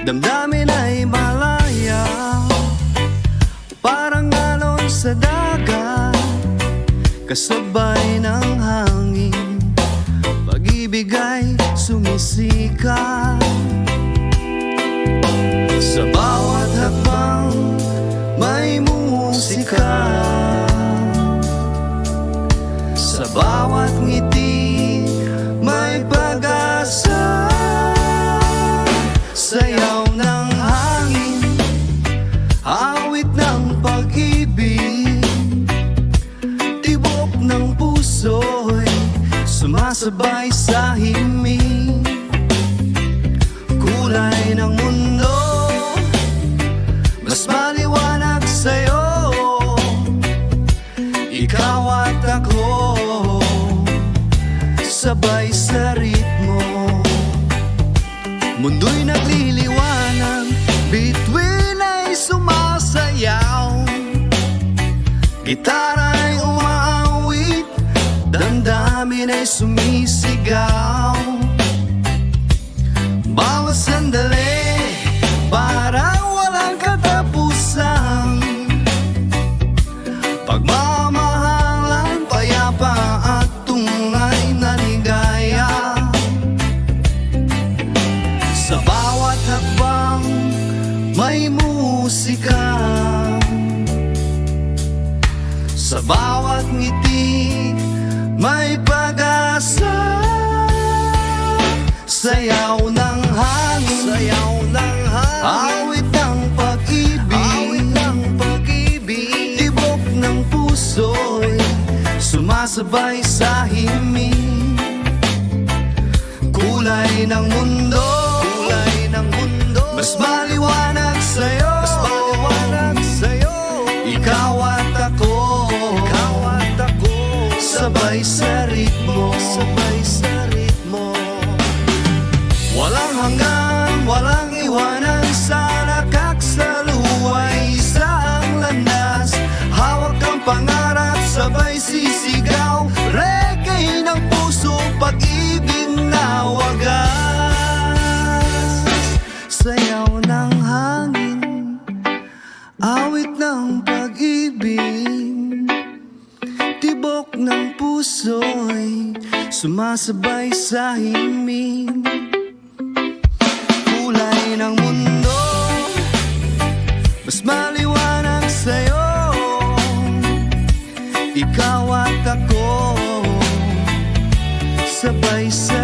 Damdamin ay malaya, parang alon sa dagat, kasabay ng hangin, pag-ibig ay sumisikat. Sa bawat hakbang may musika, sa bawat ngiti may pag-asa. Sayaw ng hangin, awit ng pag-ibig, tibok ng puso'y sumasabay sa himig. Kulay ng mundo mas maliwanag sa'yo, ikaw at ako, sabay sa ritmo. Mundo'y nagliliwanag, bituin ay sumasayaw, gitara'y umaawit, damdamin ay sumisigaw. Bawat sandali parang walang katapusan, pagmamahalan, payapa at tunay na ligaya. Sa bawat hakbang may musika, sa bawat ngiti may pag-asa. Sayaw ng hangin, sayaw ng hangin, awit ng pag-ibig, awit ng pag-ibig, tibok ng puso'y sumasabay sa himig. Kulay ng mundo, kulay ng mundo, mas maliwanag sa'yo, mas maliwanag sa'yo, ikaw at ako, ikaw at ako, sabay sa ritmo, sabay sa ritmo. Walang hanggan, walang iwanan, sa nakaksaluway isang landas. Hawak ang pangarap, sabay sisigaw, reggae ng puso, pag-ibig na wagas. Sayaw ng hangin, awit ng pag-ibig, tibok ng puso'y sumasabay sa himig. Kulay ng mundo mas maliwanag sa'yo, ikaw at ako, sabay sa